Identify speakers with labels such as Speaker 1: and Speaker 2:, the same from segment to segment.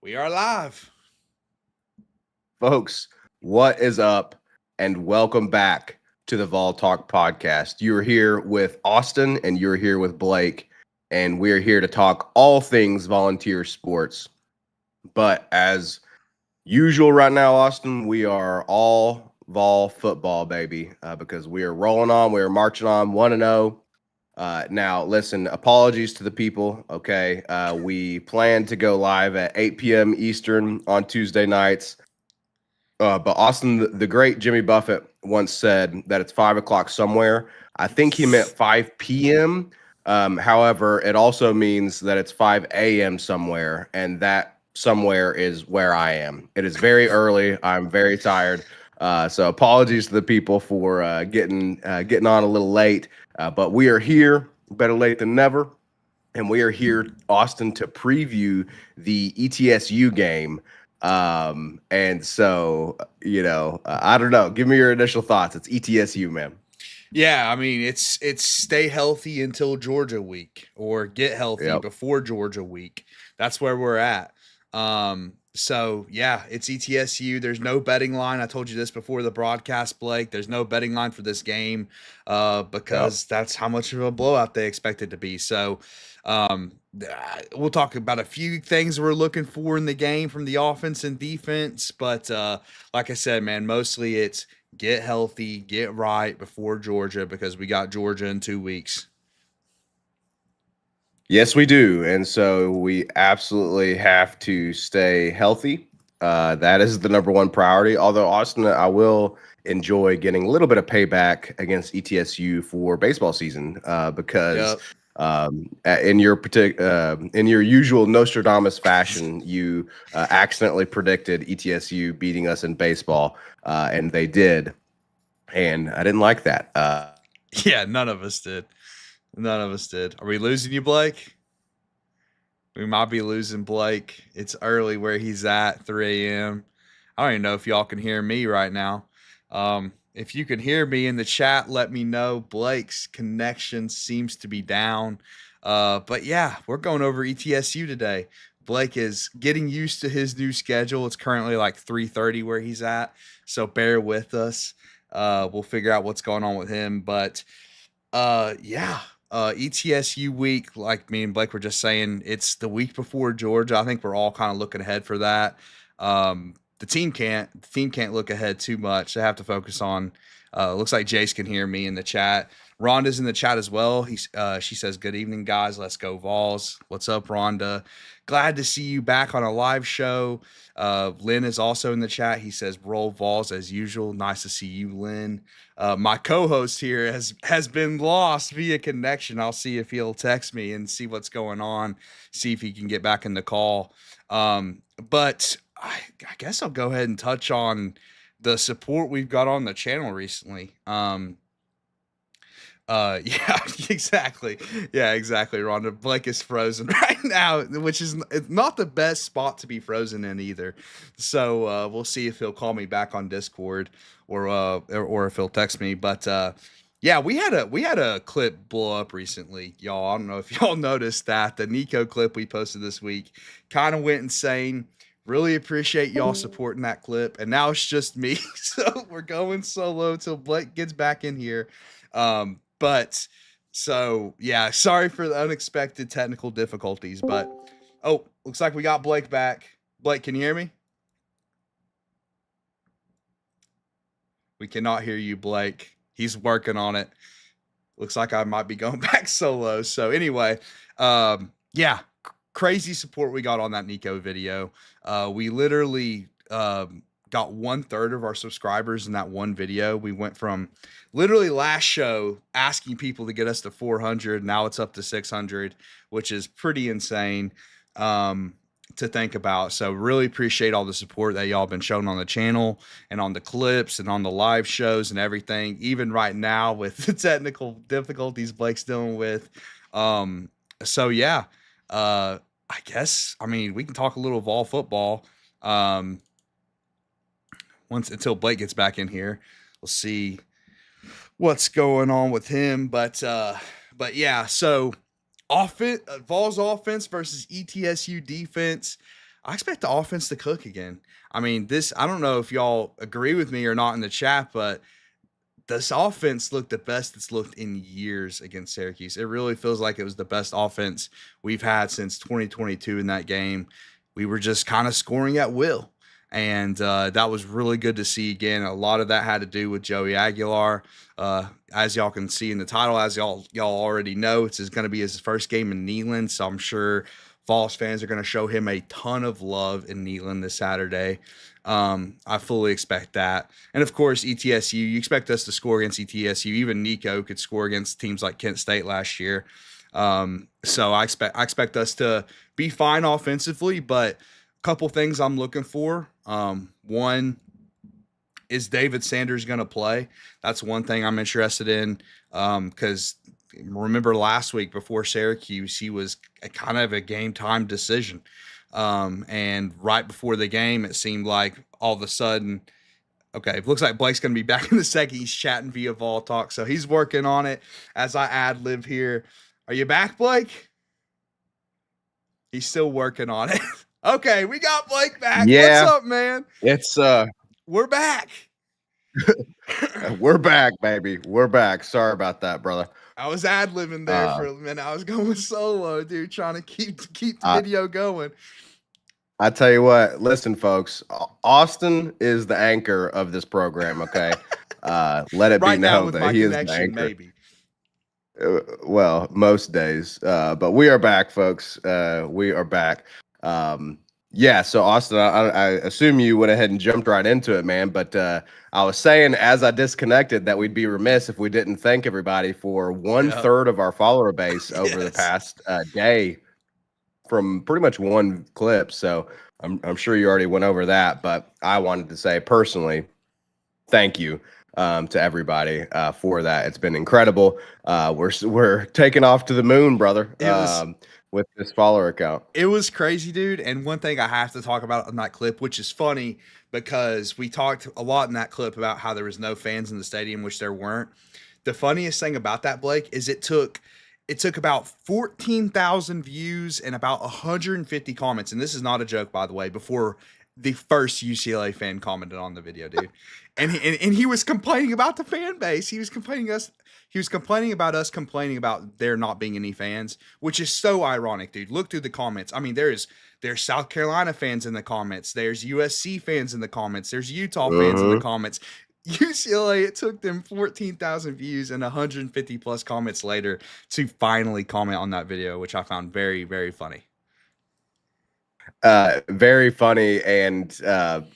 Speaker 1: We are live.
Speaker 2: Folks, what is up? And welcome back to the Vol Talk podcast. You're here with Austin and you're here with Blake, and we're here to talk all things volunteer sports. But as usual, right now, Austin, we are all Vol football, baby, because we are rolling on, we are marching on 1-0. Now, listen, apologies to the people. Okay. We plan to go live at 8 p.m. Eastern on Tuesday nights. But Austin, the great Jimmy Buffett once said that it's 5 o'clock somewhere. I think he meant 5 p.m. However, it also means that it's 5 a.m. somewhere, and that somewhere is where I am. It is very early. I'm very tired. So apologies to the people for getting on a little late. But we are here, better late than never. And we are here, Austin, to preview the ETSU game. And so, I don't know. Give me your initial thoughts. It's ETSU, man.
Speaker 1: Yeah, I mean it's stay healthy until Georgia week or get healthy
Speaker 2: Yep.
Speaker 1: before Georgia week. That's where we're at. So yeah, it's ETSU. There's no betting line. I told you this before the broadcast, Blake. There's no betting line for this game,
Speaker 2: Yep.
Speaker 1: because that's how much of a blowout they expect it to be. So we'll talk about a few things we're looking for in the game from the offense and defense, but like I said, man, mostly it's get healthy, get right before Georgia, because we got Georgia in 2 weeks.
Speaker 2: Yes, we do. And so we absolutely have to stay healthy. That is the number one priority. Although, Austin, I will enjoy getting a little bit of payback against ETSU for baseball season because
Speaker 1: Yep.
Speaker 2: in your usual Nostradamus fashion, you accidentally predicted ETSU beating us in baseball, and they did. And I didn't like that.
Speaker 1: Yeah, none of us did. None of us did. Are we losing you, Blake? We might be losing Blake. It's early where he's at, 3 a.m. I don't even know if y'all can hear me right now. If you can hear me in the chat, let me know. Blake's connection seems to be down. But yeah, we're going over ETSU today. Blake is getting used to his new schedule. It's currently like 3:30 where he's at, so bear with us. We'll figure out what's going on with him. But yeah, ETSU week, like me and Blake were just saying, it's the week before Georgia. I think we're all kind of looking ahead for that. The team can't look ahead too much. They have to focus on. Looks like Jace can hear me in the chat. Rhonda's in the chat as well. She says, "Good evening, guys. Let's go Vols." What's up, Rhonda? Glad to see you back on a live show. Lynn is also in the chat. He says, "Roll Vols as usual." Nice to see you, Lynn. My co-host here has been lost via connection. I'll see if he'll text me and see what's going on. See if he can get back in the call. But I guess I'll go ahead and touch on the support we've got on the channel recently. Yeah, exactly. Yeah, exactly, Rhonda. Blake is frozen right now, which is it's not the best spot to be frozen in either. So we'll see if he'll call me back on Discord or if he'll text me. But yeah, we had a clip blow up recently, y'all. I don't know if y'all noticed that the Nico clip we posted this week kind of went insane. Really appreciate y'all supporting that clip. And now it's just me. So we're going solo till Blake gets back in here. But so yeah, sorry for the unexpected technical difficulties, but oh, looks like we got Blake back. Blake, can you hear me? We cannot hear you, Blake. He's working on it. Looks like I might be going back solo. So anyway, yeah, crazy support we got on that Nico video. We literally got 1/3 of our subscribers in that one video. We went from literally last show asking people to get us to 400. Now it's up to 600, which is pretty insane to think about. So really appreciate all the support that y'all been showing on the channel and on the clips and on the live shows and everything. Even right now with the technical difficulties Blake's dealing with. So yeah, I guess, I mean, we can talk a little Vol football. Until Blake gets back in here, we'll see what's going on with him. But yeah, so Vols offense versus ETSU defense. I expect the offense to cook again. I mean, I don't know if y'all agree with me or not in the chat, but this offense looked the best it's looked in years against Syracuse. It really feels like it was the best offense we've had since 2022 in that game. We were just kind of scoring at will. And that was really good to see again. A lot of that had to do with Joey Aguilar. As y'all can see in the title, as y'all already know, it's going to be his first game in Neyland. So I'm sure Vols fans are going to show him a ton of love in Neyland this Saturday. I fully expect that. And of course, ETSU, you expect us to score against ETSU. Even Nico could score against teams like Kent State last year. So I expect us to be fine offensively, but a couple things I'm looking for. One, is David Sanders going to play? That's one thing I'm interested in, because remember last week before Syracuse, he was kind of a game time decision. And right before the game, it seemed like all of a sudden, okay, it looks like Blake's going to be back in the second. He's chatting via Vol Talk, so he's working on it as I ad lib here. Are you back, Blake? He's still working on it. Okay, we got Blake back.
Speaker 2: Yeah.
Speaker 1: What's up, man?
Speaker 2: It's
Speaker 1: We're back.
Speaker 2: we're back, baby. We're back. Sorry about that, brother.
Speaker 1: I was ad-libbing there for a minute. I was going solo, dude, trying to keep the video going.
Speaker 2: I tell you what, listen, folks, Austin is the anchor of this program, okay? Let it
Speaker 1: Right
Speaker 2: be
Speaker 1: now
Speaker 2: known
Speaker 1: with
Speaker 2: that
Speaker 1: my
Speaker 2: he is the
Speaker 1: connection,
Speaker 2: anchor.
Speaker 1: maybe.
Speaker 2: Well, most days. But we are back, folks. We are back. Yeah, so Austin, I assume you went ahead and jumped right into it, man. But I was saying as I disconnected that we'd be remiss if we didn't thank everybody for 1/3 of our follower base over the past day from pretty much one clip. So I'm sure you already went over that, but I wanted to say personally, thank you to everybody for that. It's been incredible. We're taking off to the moon, brother. With this follower account.
Speaker 1: It was crazy, dude. And one thing I have to talk about in that clip, which is funny because we talked a lot in that clip about how there was no fans in the stadium, which there weren't. The funniest thing about that, Blake, is it took about 14,000 views and about 150 comments. And this is not a joke, by the way, before the first UCLA fan commented on the video, dude. And he was complaining about the fan base. He was complaining about us complaining about there not being any fans, which is so ironic, dude. Look through the comments. I mean, there's South Carolina fans in the comments. There's USC fans in the comments. There's Utah fans in the comments. UCLA, it took them 14,000 views and 150 plus comments later to finally comment on that video, which I found very, very funny.
Speaker 2: Very funny and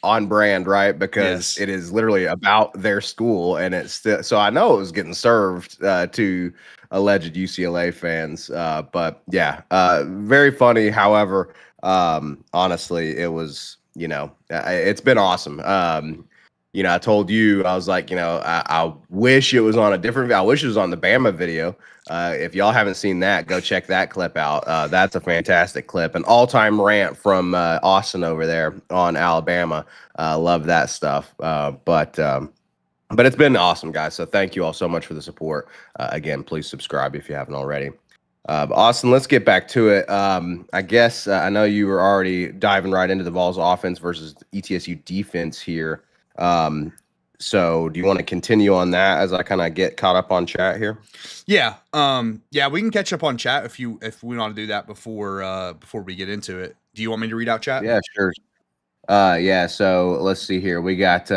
Speaker 2: on brand, right? Because it is literally about their school, and it's still, so I know it was getting served to alleged UCLA fans. But yeah, very funny. However, honestly, it was, it's been awesome. I told you, I was like, I wish it was on a different, I wish it was on the Bama video. If y'all haven't seen that, go check that clip out. That's a fantastic clip. An all-time rant from Austin over there on Alabama. Love that stuff. But it's been awesome, guys. So thank you all so much for the support. Again, please subscribe if you haven't already. Austin, let's get back to it. I guess I know you were already diving right into the Vols offense versus ETSU defense here. So do you want to continue on that as I kind of get caught up on chat here?
Speaker 1: Yeah. We can catch up on chat if we want to do that before we get into it. Do you want me to read out chat?
Speaker 2: Yeah, sure. Yeah. So let's see here. We got,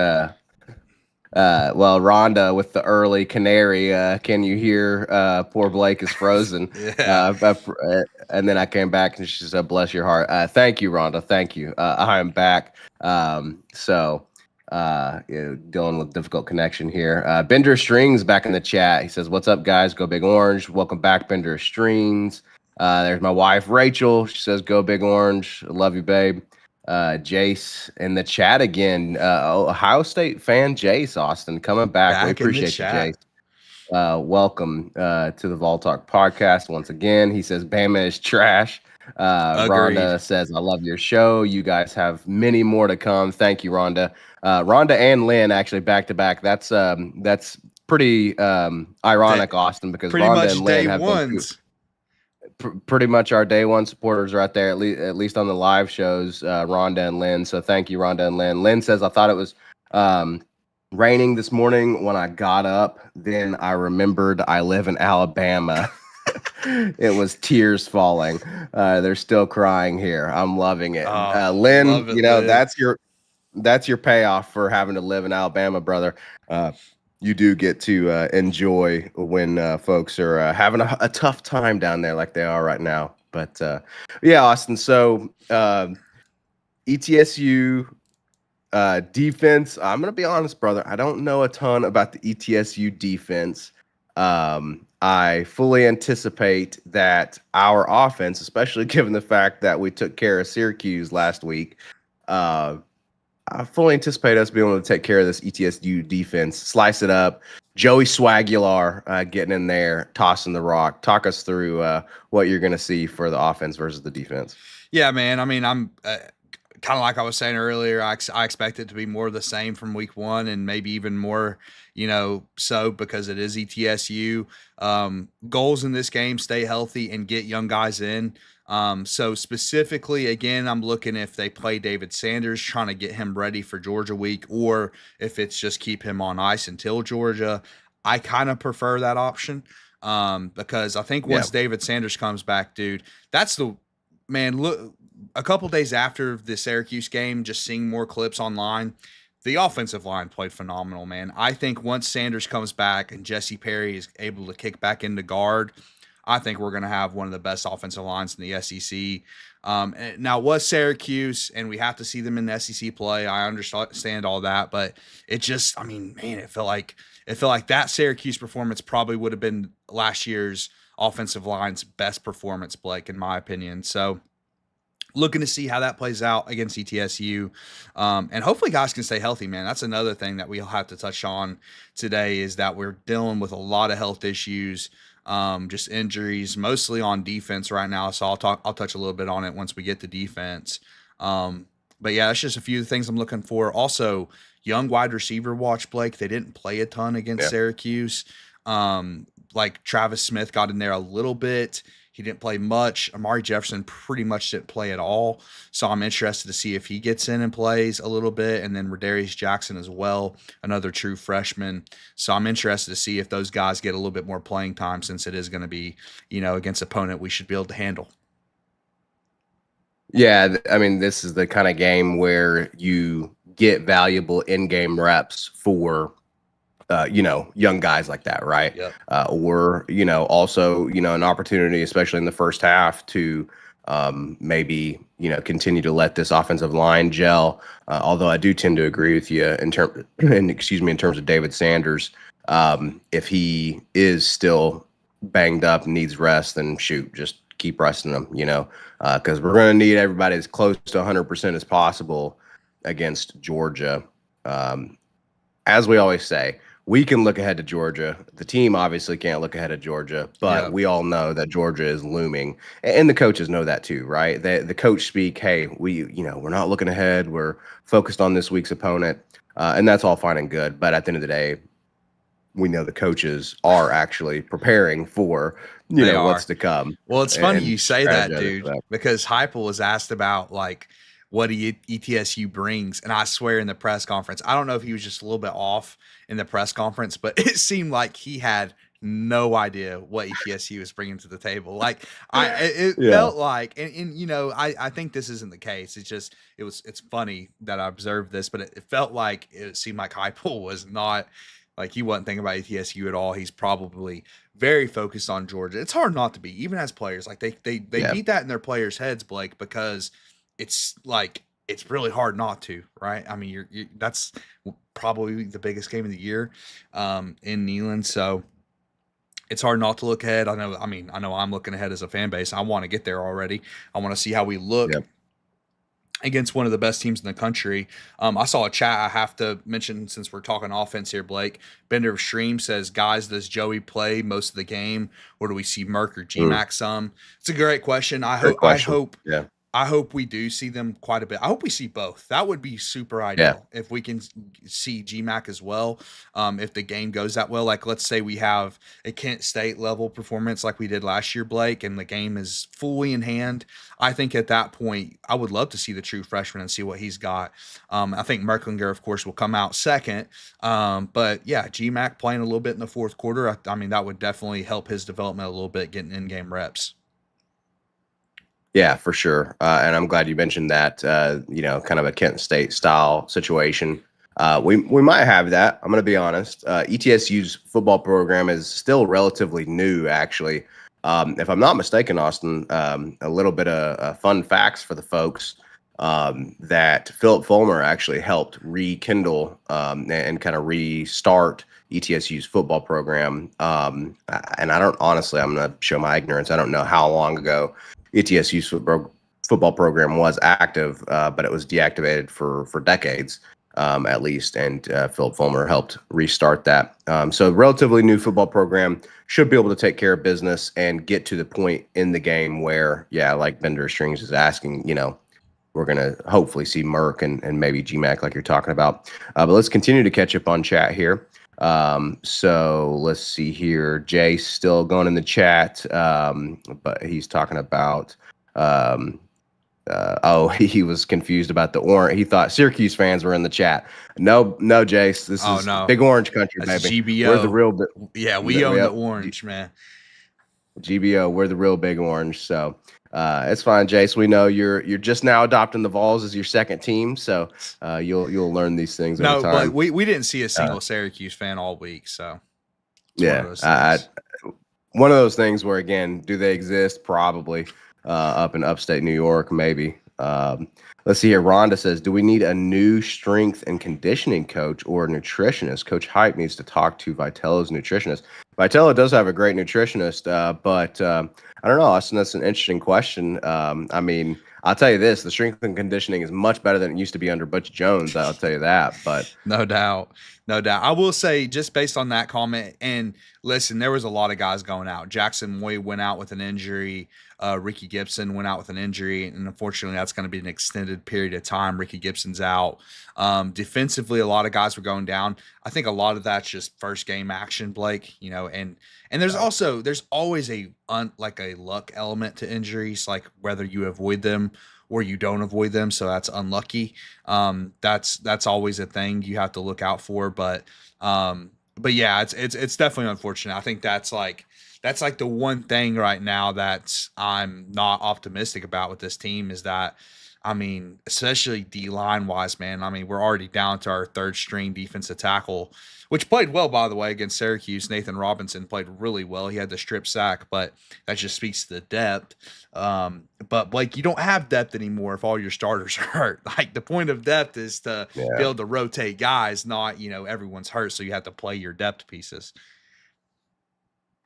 Speaker 2: Rhonda with the early canary. Can you hear? Poor Blake is frozen. And then I came back and she said, "Bless your heart." Thank you, Rhonda. Thank you. I am back. Dealing with difficult connection here. Bender Strings back in the chat. He says, "What's up, guys? Go Big Orange." Welcome back, Bender Strings. There's my wife, Rachel. She says, "Go Big Orange." I love you, babe. Jace in the chat again. Ohio State fan Jace Austin coming back. We appreciate you, Jace. Welcome to the Vol Talk podcast once again. He says Bama is trash. Rhonda says, "I love your show. You guys have many more to come." Thank you, Rhonda. Rhonda and Lynn actually back to back. That's pretty ironic, Austin, because
Speaker 1: pretty
Speaker 2: Rhonda
Speaker 1: much
Speaker 2: and Lynn
Speaker 1: day
Speaker 2: have
Speaker 1: ones.
Speaker 2: pretty much our day one supporters right there, at least on the live shows, Rhonda and Lynn. So thank you, Rhonda and Lynn. Lynn says, I thought it was raining this morning when I got up. Then I remembered I live in Alabama. It was tears falling. They're still crying here. I'm loving it. Lynn,
Speaker 1: love it, Lynn.
Speaker 2: that's your payoff for having to live in Alabama, brother. You do get to enjoy when folks are having a tough time down there like they are right now. But yeah, Austin. So ETSU defense. I'm gonna be honest, brother. I don't know a ton about the ETSU defense. I fully anticipate that our offense, especially given the fact that we took care of Syracuse last week, I fully anticipate us being able to take care of this ETSU defense, slice it up. Joey Swagular getting in there, tossing the rock. Talk us through what you're going to see for the offense versus the defense.
Speaker 1: Yeah, man. I mean, I'm kind of like I was saying earlier, I expect it to be more of the same from week one and maybe even more, so because it is ETSU. Goals in this game, stay healthy and get young guys in. So specifically, again, I'm looking if they play David Sanders, trying to get him ready for Georgia week, or if it's just keep him on ice until Georgia. I kind of prefer that option because I think once David Sanders comes back, dude, that's the – man, look – a couple days after the Syracuse game, just seeing more clips online, the offensive line played phenomenal, man. I think once Sanders comes back and Jesse Perry is able to kick back into guard, I think we're going to have one of the best offensive lines in the SEC. Now, it was Syracuse, and we have to see them in the SEC play. I understand all that, but it just, I mean, man, it felt like that Syracuse performance probably would have been last year's offensive line's best performance, Blake, in my opinion. So, looking to see how that plays out against ETSU. And hopefully guys can stay healthy, man. That's another thing that we'll have to touch on today is that we're dealing with a lot of health issues, just injuries, mostly on defense right now. So I'll touch a little bit on it once we get to defense. But yeah, that's just a few things I'm looking for. Also, young wide receiver watch, Blake. They didn't play a ton against Syracuse. Like Travis Smith got in there a little bit. He didn't play much. Amari Jefferson pretty much didn't play at all. So I'm interested to see if he gets in and plays a little bit. And then Radarius Jackson as well, another true freshman. So I'm interested to see if those guys get a little bit more playing time since it is going to be, against an opponent we should be able to handle.
Speaker 2: Yeah, I mean, this is the kind of game where you get valuable in-game reps for young guys like that, right?
Speaker 1: Yep.
Speaker 2: Or, also, an opportunity, especially in the first half to maybe, continue to let this offensive line gel. Although I do tend to agree with you in terms of David Sanders. If he is still banged up and needs rest, then shoot, just keep resting him, because we're going to need everybody as close to 100% as possible against Georgia. As we always say, we can look ahead to Georgia. The team obviously can't look ahead of Georgia, but we all know that Georgia is looming, and the coaches know that too, right? The coach speak, hey, we're not looking ahead. We're focused on this week's opponent, and that's all fine and good. But at the end of the day, we know the coaches are actually preparing for what's to come.
Speaker 1: Well, it's funny you say that, dude, because Heupel was asked about what ETSU brings, and I swear in the press conference, I don't know if he was just a little bit off in the press conference, but it seemed like he had no idea what ETSU was bringing to the table. Felt like, and I think this isn't the case. It's funny that I observed this, but it felt like it seemed like Heupel was not. Like he wasn't thinking about ETSU at all. He's probably very focused on Georgia. It's hard not to be, even as players. Like they beat that in their players' heads, Blake, because it's really hard not to, right? I mean, that's probably the biggest game of the year in Neyland. So it's hard not to look ahead. I know I'm looking ahead as a fan base. I want to get there already. I want to see how we look against one of the best teams in the country. I saw a chat I have to mention since we're talking offense here, Blake. Bender of Stream says, guys, does Joey play most of the game, or do we see Merck or GMAC some? It's a great question. I hope I hope we do see them quite a bit. I hope we see both. That would be super
Speaker 2: Yeah.
Speaker 1: ideal if we can see GMAC as well. If the game goes that well, like let's say we have a Kent State level performance like we did last year, Blake, and the game is fully in hand. I think at that point, I would love to see the true freshman and see what he's got. I think Merklinger, of course, will come out second. But yeah, GMAC playing a little bit in the fourth quarter. I mean, that would definitely help his development a little bit, getting in-game reps.
Speaker 2: Yeah, for sure. And I'm glad you mentioned that, kind of a Kent State style situation. We might have that. I'm going to be honest. ETSU's football program is still relatively new, actually. If I'm not mistaken, Austin, a little bit of fun facts for the folks that Philip Fulmer actually helped rekindle and kind of restart ETSU's football program. And I don't honestly, I'm going to show my ignorance. I don't know how long ago ETSU's football program was active, but it was deactivated for decades at least. And Philip Fulmer helped restart that. So relatively new football program should be able to take care of business and get to the point in the game where, yeah, like Bender Strings is asking, we're going to hopefully see Merck and maybe GMAC like you're talking about. But let's continue to catch up on chat here. So let's see here. Jay's still going in the chat, but he's talking about he was confused about the orange. He thought Syracuse fans were in the chat. No, Jace. This is Big Orange country,
Speaker 1: That's
Speaker 2: baby.
Speaker 1: GBO.
Speaker 2: We're the real.
Speaker 1: Yeah, we own the orange, man.
Speaker 2: GBO. We're the real Big Orange. So it's fine, Jace. We know you're just now adopting the Vols as your second team, so you'll learn these things over time.
Speaker 1: But we didn't see a single Syracuse fan all week, so
Speaker 2: yeah, one of those things where, again, do they exist? Probably up in upstate New York, maybe. Let's see here. Rhonda says, do we need a new strength and conditioning coach or a nutritionist? Coach Hype needs to talk to Vitella's nutritionist. Vitella does have a great nutritionist, but I don't know, Austin. That's an interesting question. I mean, I'll tell you this: the strength and conditioning is much better than it used to be under Butch Jones. I'll tell you that. But
Speaker 1: no doubt. I will say, just based on that comment, and listen, there was a lot of guys going out. Jackson Moy went out with an injury. Ricky Gibson went out with an injury, and unfortunately, that's going to be an extended period of time. Ricky Gibson's out. Defensively, a lot of guys were going down. I think a lot of that's just first game action, Blake. And there's always a luck element to injuries, like whether you avoid them or you don't avoid them. So that's unlucky. That's always a thing you have to look out for. But yeah, it's definitely unfortunate. I think that's like the one thing right now that I'm not optimistic about with this team is that, I mean, especially D-line wise, man. I mean, we're already down to our third string defensive tackle, which played well, by the way, against Syracuse. Nathan Robinson played really well. He had the strip sack, but that just speaks to the depth. But Blake, you don't have depth anymore if all your starters are hurt. Like, the point of depth is to be able to rotate guys, not, everyone's hurt, so you have to play your depth pieces.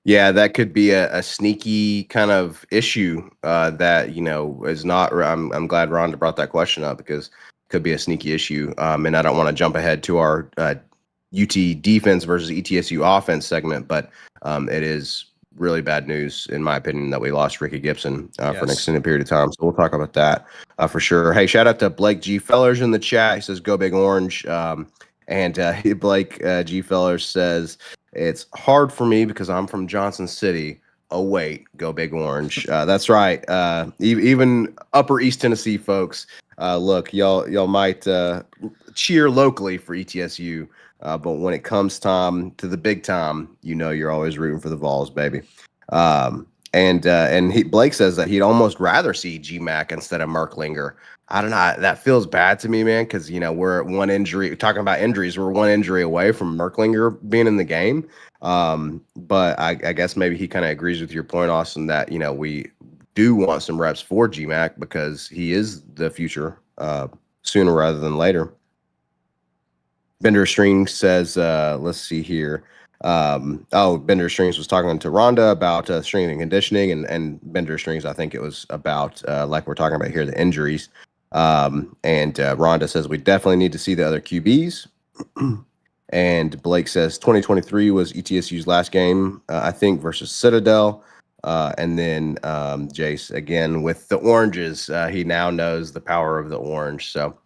Speaker 2: Yeah, that could be a sneaky kind of issue that, is not. I'm glad Rhonda brought that question up because it could be a sneaky issue. And I don't want to jump ahead to our UT defense versus ETSU offense segment, but it is really bad news, in my opinion, that we lost Ricky Gibson for an extended period of time. So we'll talk about that for sure. Hey, shout out to Blake G. Fellers in the chat. He says, go Big Orange. And Blake G. Fellers says, it's hard for me because I'm from Johnson City. Oh, wait, go Big Orange. That's right. Even Upper East Tennessee folks, look, y'all might cheer locally for ETSU, but when it comes time to the big time, you're always rooting for the Vols, baby. And Blake says that he'd almost rather see GMAC instead of Merklinger. I don't know. That feels bad to me, man, because, we're at one injury. Talking about injuries, we're one injury away from Merklinger being in the game. But I guess maybe he kind of agrees with your point, Austin, that, we do want some reps for GMAC because he is the future sooner rather than later. Bender Strings says, let's see here. Bender Strings was talking to Rhonda about strength and conditioning, and Bender Strings, I think it was about, like we're talking about here, the injuries. And Rhonda says we definitely need to see the other QBs. And Blake says 2023 was ETSU's last game, I think, versus Citadel. And then Jace, again, with the oranges. He now knows the power of the orange. So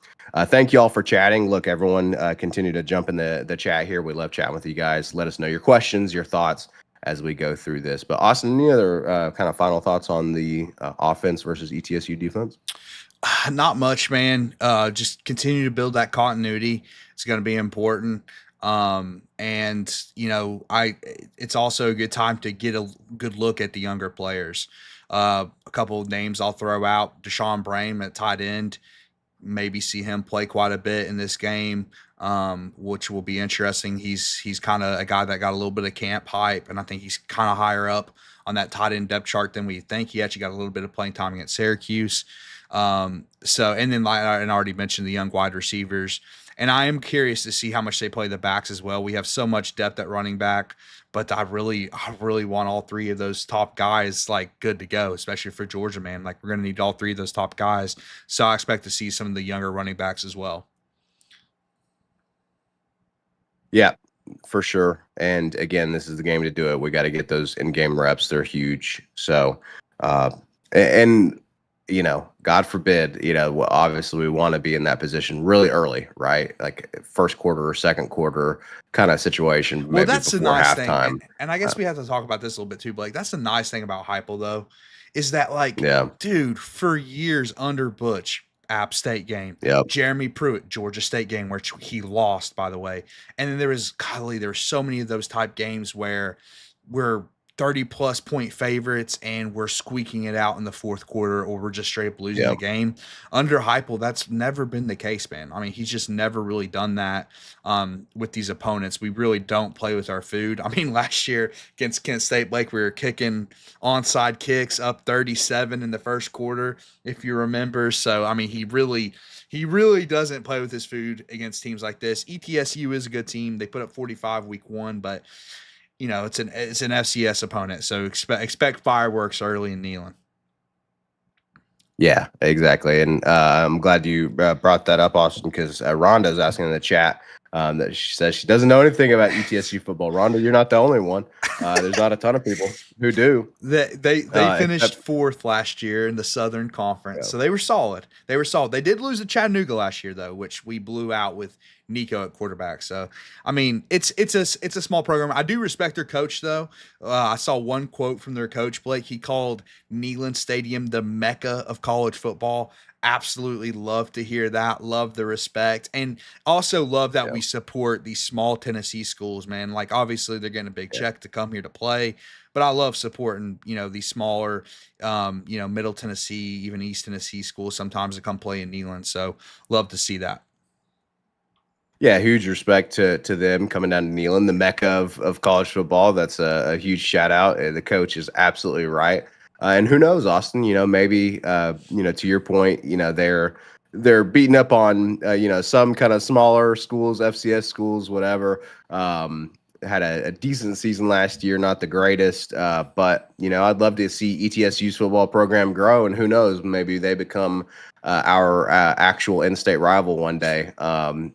Speaker 2: thank you all for chatting. Look, everyone, continue to jump in the chat here. We love chatting with you guys. Let us know your questions, your thoughts as we go through this. But Austin, any other kind of final thoughts on the offense versus ETSU defense?
Speaker 1: Not much, man. Just continue to build that continuity. It's going to be important. And it's also a good time to get a good look at the younger players. A couple of names I'll throw out: Deshaun Brame at tight end. Maybe see him play quite a bit in this game, which will be interesting. He's kind of a guy that got a little bit of camp hype, and I think he's kind of higher up on that tight end depth chart than we think. He actually got a little bit of playing time against Syracuse. And then like I already mentioned, the young wide receivers, and I am curious to see how much they play the backs as well. We have so much depth at running back, but I really want all three of those top guys like good to go, especially for Georgia, man. Like we're going to need all three of those top guys. So I expect to see some of the younger running backs as well.
Speaker 2: Yeah, for sure. And again, this is the game to do it. We got to get those in-game reps. They're huge. So, and God forbid, obviously we want to be in that position really early, right? Like first quarter or second quarter kind of situation.
Speaker 1: Well,
Speaker 2: maybe
Speaker 1: that's the
Speaker 2: before
Speaker 1: nice
Speaker 2: halftime.
Speaker 1: thing. And I guess we have to talk about this a little bit too, Blake. That's the nice thing about Heupel, though, is that
Speaker 2: Yeah.
Speaker 1: dude, for years under Butch, App State game,
Speaker 2: Yep.
Speaker 1: Jeremy Pruitt, Georgia State game, where he lost, by the way. And then there were so many of those type games where we're 30+ point favorites and we're squeaking it out in the fourth quarter, or we're just straight up losing the game. Under Heupel, that's never been the case, man. I mean, he's just never really done that with these opponents. We really don't play with our food. I mean, last year against Kent State, Blake, we were kicking onside kicks up 37 in the first quarter, if you remember. So, I mean, he really doesn't play with his food against teams like this. ETSU is a good team. They put up 45 week one, but it's an FCS opponent, so expect fireworks early in Neyland.
Speaker 2: Yeah, exactly. And I'm glad you brought that up, Austin, because Rhonda is asking in the chat that she says she doesn't know anything about ETSU football. Rhonda, you're not the only one. There's not a ton of people who do.
Speaker 1: They finished fourth last year in the Southern Conference, so they were solid. They did lose to Chattanooga last year, though, which we blew out with Nico at quarterback. So, I mean, it's a small program. I do respect their coach, though. I saw one quote from their coach, Blake. He called Neyland Stadium the Mecca of college football. Absolutely love to hear that. Love the respect, and also love that we support these small Tennessee schools, man. Like, obviously they're getting a big check to come here to play, but I love supporting, these smaller, Middle Tennessee, even East Tennessee schools sometimes to come play in Neyland. So love to see that.
Speaker 2: Yeah, huge respect to them coming down to Neyland, the Mecca of college football. That's a huge shout out. The coach is absolutely right. And who knows, Austin, maybe, to your point, they're beating up on, some kind of smaller schools, FCS schools, whatever. Had a decent season last year, not the greatest, but, I'd love to see ETSU's football program grow. And who knows, maybe they become our actual in-state rival one day. And,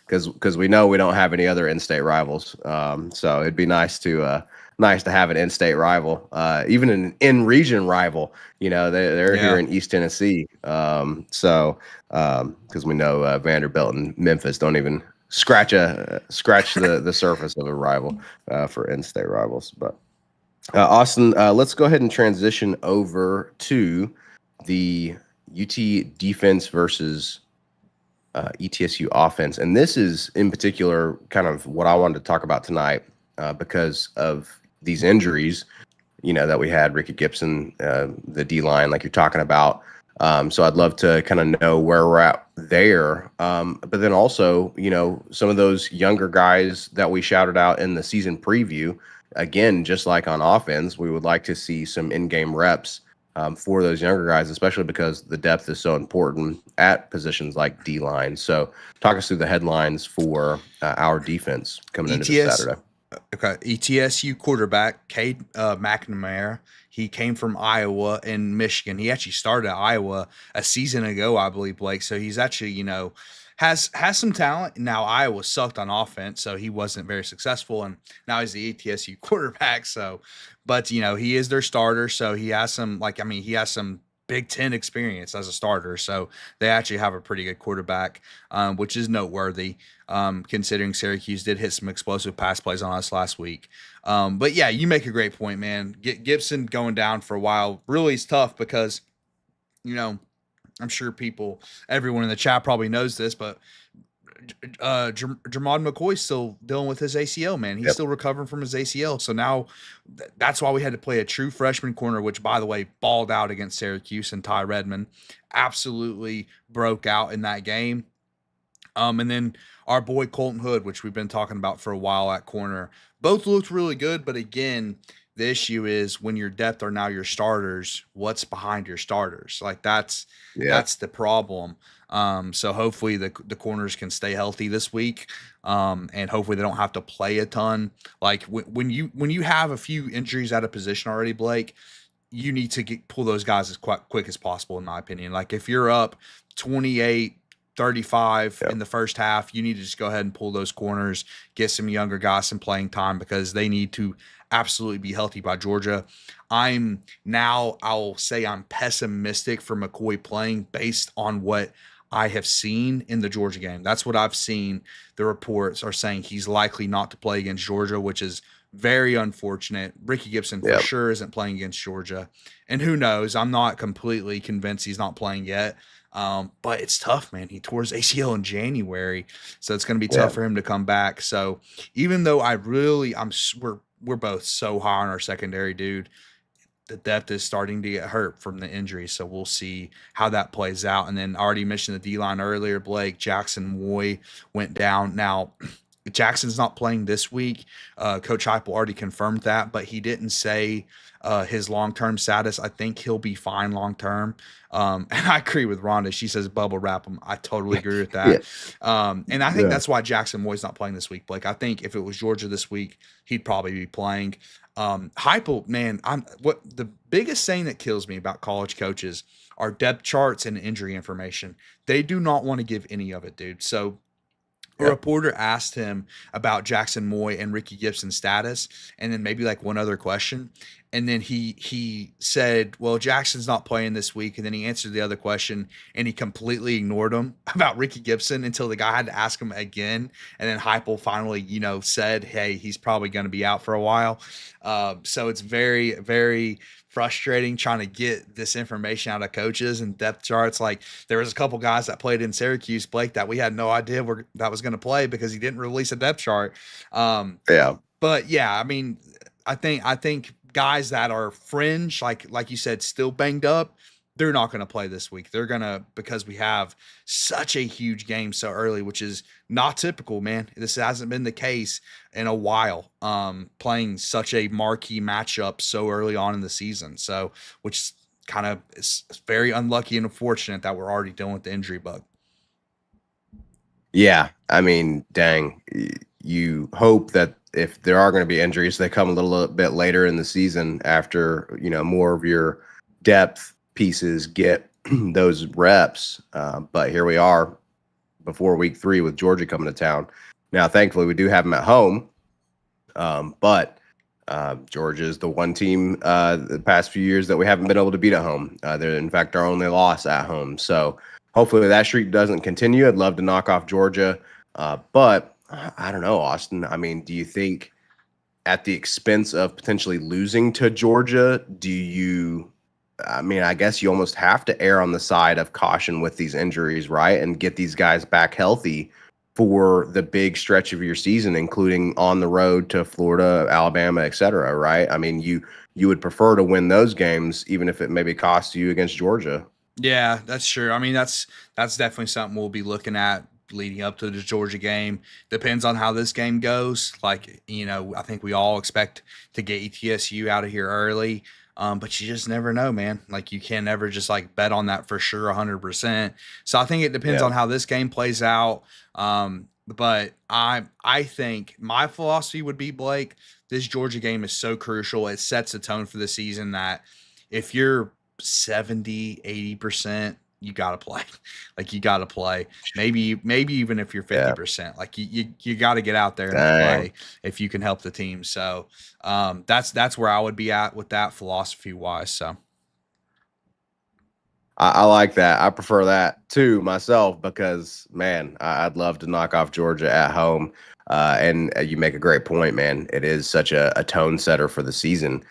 Speaker 2: because we know we don't have any other in-state rivals. So it'd be nice to have an in-state rival, even an in-region rival. They're here in East Tennessee. Because we know Vanderbilt and Memphis don't even scratch the surface of a rival for in-state rivals. But Austin, let's go ahead and transition over to the UT defense versus ETSU offense. And this is in particular kind of what I wanted to talk about tonight because of these injuries, that we had, Ricky Gibson, the D-line, like you're talking about. So I'd love to kind of know where we're at there. But then also, some of those younger guys that we shouted out in the season preview, again, just like on offense, we would like to see some in-game reps for those younger guys, especially because the depth is so important at positions like D-line. So talk us through the headlines for our defense coming into this Saturday.
Speaker 1: Okay, ETSU quarterback Cade McNamara. He came from Iowa and Michigan. He actually started at Iowa a season ago, I believe, Blake. So he's actually, has some talent. Now Iowa sucked on offense, so he wasn't very successful. And now he's the ETSU quarterback. So, but he is their starter. So he has some, he has some Big Ten experience as a starter. So they actually have a pretty good quarterback, which is noteworthy, considering Syracuse did hit some explosive pass plays on us last week. But yeah, you make a great point, man. Gibson going down for a while really is tough because, I'm sure everyone in the chat probably knows this, but Jermod McCoy's still dealing with his ACL, man. He's still recovering from his ACL. So now that's why we had to play a true freshman corner, which, by the way, balled out against Syracuse, and Ty Redmond absolutely broke out in that game. And then our boy Colton Hood, which we've been talking about for a while at corner, both looked really good. But again, the issue is when your depth are now your starters, what's behind your starters? Like that's the problem. So hopefully the corners can stay healthy this week. And hopefully they don't have to play a ton. Like when you have a few injuries out of position already, Blake, you need to pull those guys as quick as possible, in my opinion. Like if you're up 28-35 in the first half, you need to just go ahead and pull those corners, get some younger guys some playing time because they need to absolutely be healthy by Georgia. I'll say I'm pessimistic for McCoy playing based on what I have seen in the Georgia game. That's what I've seen. The reports are saying he's likely not to play against Georgia, which is very unfortunate. Ricky Gibson for sure isn't playing against Georgia. And who knows? I'm not completely convinced he's not playing yet. But it's tough, man. He tore his ACL in January, so it's going to be tough for him to come back. So even though we're both so high on our secondary, dude, the depth is starting to get hurt from the injury. So we'll see how that plays out. And then I already mentioned the D-line earlier, Blake. Jackson Moy went down. Now, Jackson's not playing this week. Coach Heupel already confirmed that, but he didn't say his long-term status. I think he'll be fine long-term. And I agree with Rhonda. She says bubble wrap him. I totally agree with that. And I think that's why Jackson Moy's not playing this week, Blake. I think if it was Georgia this week, he'd probably be playing. Heupel, man, what the biggest thing that kills me about college coaches are depth charts and injury information. They do not want to give any of it, dude. So a reporter asked him about Jackson Moy and Ricky Gibson's status, and then maybe like one other question. And then he said, well, Jackson's not playing this week. And then he answered the other question, and he completely ignored him about Ricky Gibson until the guy had to ask him again. And then Heupel finally, said, hey, he's probably going to be out for a while. So it's very, very frustrating trying to get this information out of coaches and depth charts. Like there was a couple guys that played in Syracuse, Blake, that we had no idea that was going to play because he didn't release a depth chart. But yeah, I mean, I think guys that are fringe, like you said, still banged up, they're not going to play this week. They're going to, because we have such a huge game so early, which is not typical, man. This hasn't been the case in a while, playing such a marquee matchup so early on in the season. So, which kind of is very unlucky and unfortunate that we're already dealing with the injury bug.
Speaker 2: Yeah. I mean, dang, you hope that if there are going to be injuries, they come a little bit later in the season after, more of your depth pieces get those reps. But here we are before week 3 with Georgia coming to town. Now, thankfully, we do have them at home. But Georgia is the one team the past few years that we haven't been able to beat at home. They're, in fact, our only loss at home. So hopefully that streak doesn't continue. I'd love to knock off Georgia. But I don't know, Austin. I mean, do you think at the expense of potentially losing to Georgia, I guess you almost have to err on the side of caution with these injuries, right? And get these guys back healthy for the big stretch of your season, including on the road to Florida, Alabama, et cetera, right? I mean, you would prefer to win those games, even if it maybe costs you against Georgia.
Speaker 1: Yeah, that's true. I mean, that's definitely something we'll be looking at leading up to the Georgia game. Depends on how this game goes. Like, I think we all expect to get ETSU out of here early. But you just never know, man. Like you can never just like bet on that for sure 100%. So I think it depends on how this game plays out. But I think my philosophy would be, Blake, this Georgia game is so crucial. It sets a tone for the season that if you're 70, 80%, you gotta play. Like you gotta play. Maybe even if you're
Speaker 2: Yeah.
Speaker 1: 50%, like you gotta get out there and
Speaker 2: Dang.
Speaker 1: play if you can help the team. So that's where I would be at with that philosophy wise. So
Speaker 2: I like that. I prefer that too myself because, man, I'd love to knock off Georgia at home. And you make a great point, man. It is such a tone setter for the season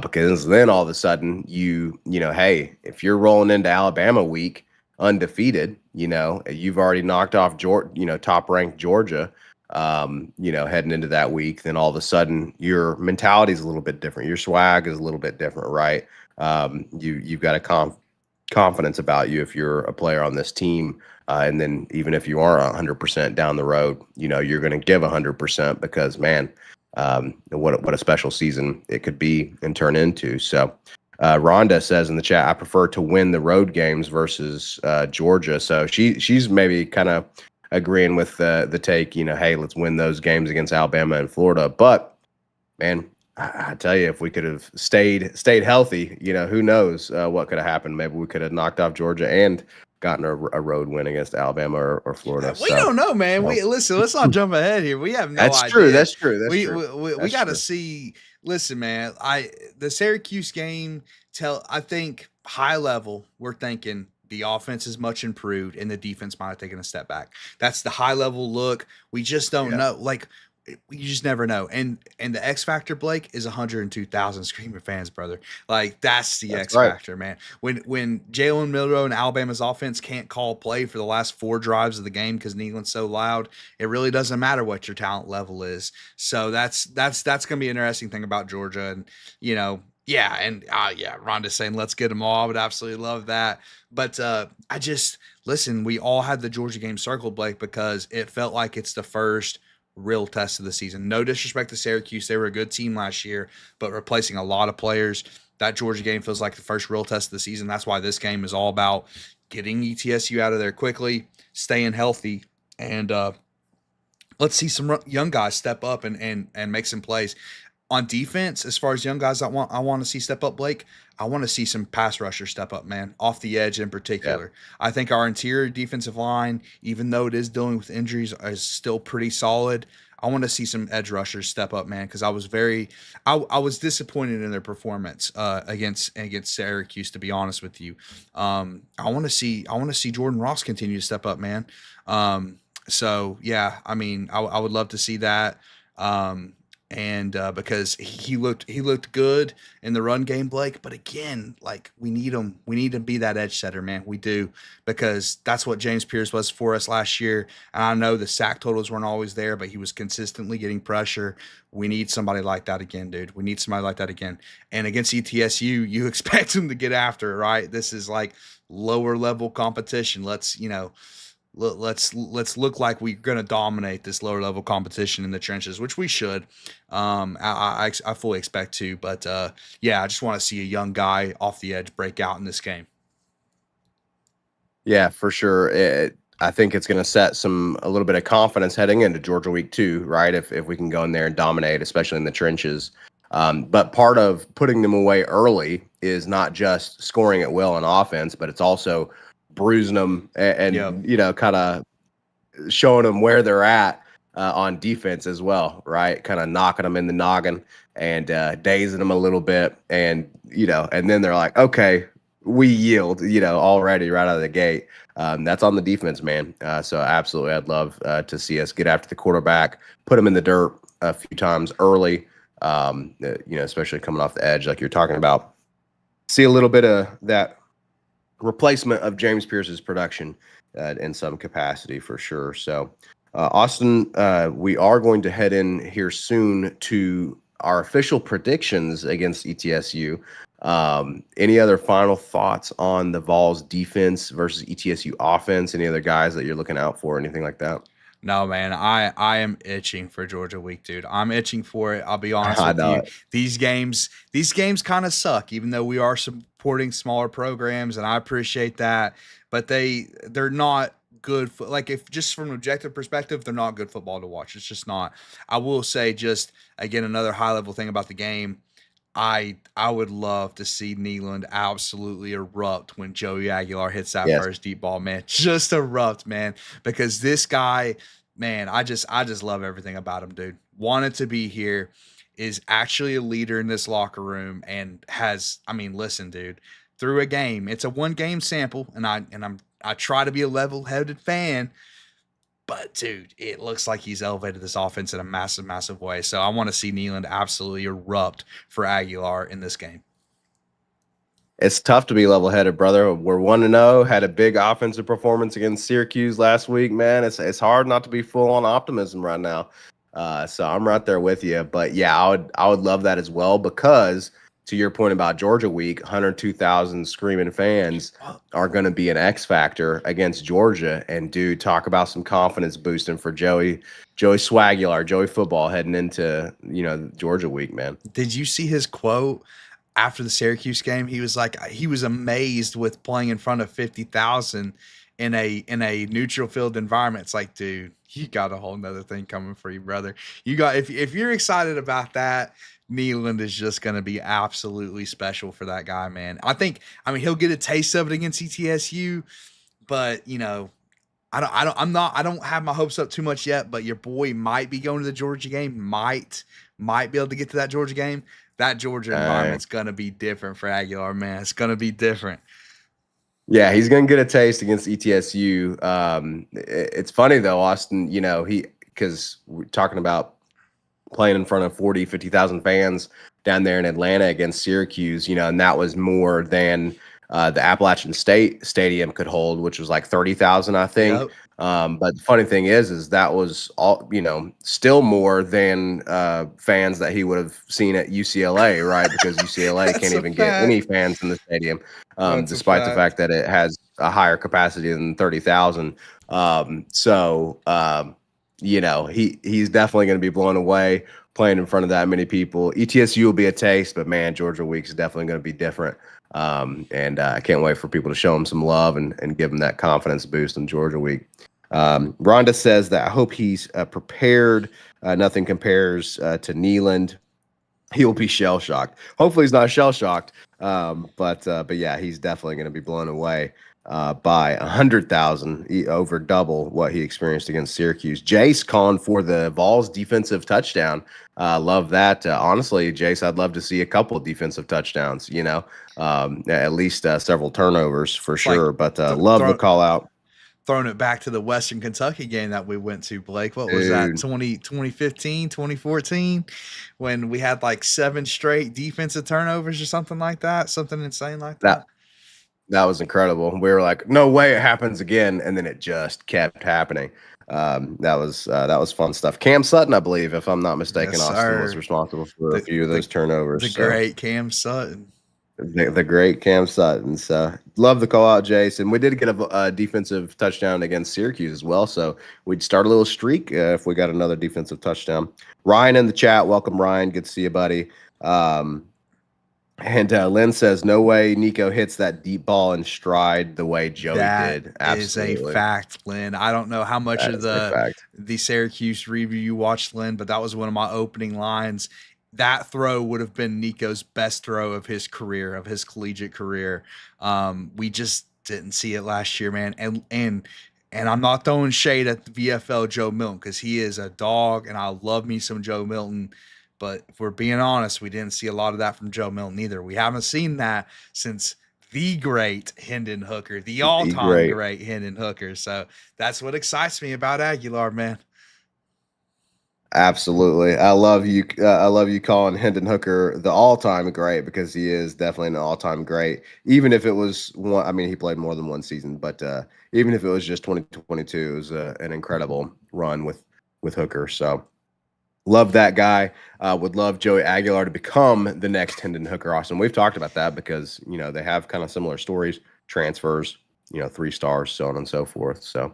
Speaker 2: because then all of a sudden hey, if you're rolling into Alabama week undefeated, you've already knocked off top ranked Georgia. Heading into that week, then all of a sudden your mentality is a little bit different. Your swag is a little bit different, right? You've got a confidence about you if you're a player on this team. And then even if you are 100% down the road, you're going to give 100% because, man, what a special season it could be and turn into. So Rhonda says in the chat, I prefer to win the road games versus Georgia. So she's maybe kind of agreeing with the take, hey, let's win those games against Alabama and Florida. But, man, I tell you, if we could have stayed healthy, who knows what could have happened. Maybe we could have knocked off Georgia and gotten a road win against Alabama or Florida.
Speaker 1: we
Speaker 2: So
Speaker 1: don't know, man. We listen. Let's not jump ahead here. We have no
Speaker 2: that's true.
Speaker 1: idea.
Speaker 2: That's true. That's
Speaker 1: We
Speaker 2: true.
Speaker 1: we got to see. Listen, man. The Syracuse game. I think high level. We're thinking the offense is much improved and the defense might have taken a step back. That's the high level look. We just don't know. Like you just never know. And the X factor, Blake, is 102,000 screaming fans, brother. Like that's the X
Speaker 2: right.
Speaker 1: factor, man. When Jalen Milroe and Alabama's offense can't call play for the last 4 drives of the game because Neyland's so loud, it really doesn't matter what your talent level is. So that's gonna be an interesting thing about Georgia, and Rhonda's saying let's get them all. I would absolutely love that. But I just listen. We all had the Georgia game circled, Blake, because it felt like it's the first real test of the season. No disrespect to Syracuse. They were a good team last year, but replacing a lot of players, that Georgia game feels like the first real test of the season. That's why this game is all about getting ETSU out of there quickly, staying healthy, and let's see some young guys step up and make some plays. On defense, as far as young guys I want to see step up, Blake, I want to see some pass rushers step up, man, off the edge in particular. Yeah. I think our interior defensive line, even though it is dealing with injuries, is still pretty solid. I want to see some edge rushers step up, man, because I was disappointed in their performance against Syracuse, to be honest with you. I want to see Jordan Ross continue to step up, man. So yeah, I mean, I would love to see that. And because he looked good in the run game, Blake. But again, like we need him. We need to be that edge setter, man. We do, because that's what James Pierce was for us last year. And I know the sack totals weren't always there, but he was consistently getting pressure. We need somebody like that again, dude. We need somebody like that again. And against ETSU, you expect him to get after it, right? This is like lower level competition. Let's look like we're going to dominate this lower level competition in the trenches, which we should. I fully expect to, but I just want to see a young guy off the edge break out in this game.
Speaker 2: Yeah, for sure. I think it's going to set a little bit of confidence heading into Georgia week 2, right? If we can go in there and dominate, especially in the trenches. But part of putting them away early is not just scoring at will on offense, but it's also bruising them and kind of showing them where they're at on defense as well, right? Kind of knocking them in the noggin and dazing them a little bit, and and then they're like, okay, we yield, already right out of the gate. That's on the defense, man. So absolutely, I'd love to see us get after the quarterback, put him in the dirt a few times early, especially coming off the edge like you're talking about. See a little bit of that replacement of James Pierce's production in some capacity for sure. So, Austin, we are going to head in here soon to our official predictions against ETSU. Any other final thoughts on the Vols defense versus ETSU offense? Any other guys that you're looking out for, anything like that?
Speaker 1: No, man, I am itching for Georgia week, dude. I'm itching for it. I'll be honest with you. These games kind of suck, even though we are supporting smaller programs, and I appreciate that. But they're not good. Like if just from an objective perspective, they're not good football to watch. It's just not. I will say, just again, another high level thing about the game. I would love to see Neyland absolutely erupt when Joey Aguilar hits that
Speaker 2: Yes.
Speaker 1: first deep ball, man. Just erupt, man. Because this guy, man, I just love everything about him, dude. Wanted to be here, is actually a leader in this locker room, and has, I mean, listen, dude, through a game, it's a one game sample, and I try to be a level headed fan, but dude, it looks like he's elevated this offense in a massive, massive way. So I want to see Neyland absolutely erupt for Aguilar in this game.
Speaker 2: It's tough to be level-headed, brother. We're 1-0, had a big offensive performance against Syracuse last week, man. It's hard not to be full on optimism right now. So I'm right there with you. But yeah, I would love that as well, because to your point about Georgia week, 102,000 screaming fans are going to be an X factor against Georgia. And dude, talk about some confidence boosting for Joey Swagular, Joey football heading into, Georgia week, man.
Speaker 1: Did you see his quote after the Syracuse game? He was like, he was amazed with playing in front of 50,000 in a neutral field environment. It's like, dude, you got a whole nother thing coming for you, brother. You got, if you're excited about that, Neyland is just going to be absolutely special for that guy, man. I mean, he'll get a taste of it against ETSU, but I don't have my hopes up too much yet, but your boy might be going to the Georgia game, might be able to get to that Georgia game. That Georgia environment's going to be different for Aguilar, man. It's going to be different.
Speaker 2: Yeah, he's going to get a taste against ETSU. It's funny though, Austin, because we're talking about playing in front of 40, 50,000 fans down there in Atlanta against Syracuse, and that was more than the Appalachian State Stadium could hold, which was like 30,000, I think.
Speaker 1: Yep.
Speaker 2: But the funny thing is that was all, still more than fans that he would have seen at UCLA, right? Because UCLA can't even get any fans in the stadium, despite the fact that it has a higher capacity than 30,000. He's definitely going to be blown away playing in front of that many people. ETSU will be a taste, but man, Georgia week is definitely going to be different. I can't wait for people to show him some love and give him that confidence boost in Georgia week. Rhonda says that I hope he's prepared. Nothing compares to Neyland. He'll be shell shocked. Hopefully he's not shell shocked. But yeah, he's definitely going to be blown away by 100,000, over double what he experienced against Syracuse. Jace calling for the Vols defensive touchdown. Love that. Honestly, Jace, I'd love to see a couple of defensive touchdowns, at least several turnovers for sure. But love the call out.
Speaker 1: Throwing it back to the Western Kentucky game that we went to, Blake. What was that, 2015, 2014, when we had like 7 straight defensive turnovers or something like that? Something insane like that.
Speaker 2: That was incredible. We were like, no way it happens again. And then it just kept happening. That was fun stuff. Cam Sutton, I believe, if I'm not mistaken,
Speaker 1: Yes,
Speaker 2: Austin was responsible for a few of those turnovers.
Speaker 1: The great Cam Sutton.
Speaker 2: The great Cam Sutton. So love the call out, Jason. We did get a defensive touchdown against Syracuse as well. So we'd start a little streak if we got another defensive touchdown. Ryan in the chat. Welcome, Ryan. Good to see you, buddy. And Lynn says, no way Nico hits that deep ball in stride the way Joey did. Absolutely.
Speaker 1: Is a fact, Lynn. I don't know how much of the Syracuse review you watched, Lynn, but that was one of my opening lines. That throw would have been Nico's best throw of his career, of his collegiate career. We just didn't see it last year, man. And I'm not throwing shade at the VFL Joe Milton, because he is a dog, and I love me some Joe Milton. But if we're being honest, we didn't see a lot of that from Joe Milton either. We haven't seen that since the great Hendon Hooker, the all-time great Hendon Hooker. So that's what excites me about Aguilar, man.
Speaker 2: Absolutely. I love you. I love you calling Hendon Hooker the all-time great, because he is definitely an all-time great. Even if it was one, I mean, he played more than one season, but even if it was just 2022, it was an incredible run with Hooker. So love that guy. Would love Joey Aguilar to become the next Hendon Hooker. Austin, we've talked about that because, they have kind of similar stories, transfers, 3 stars, so on and so forth. So,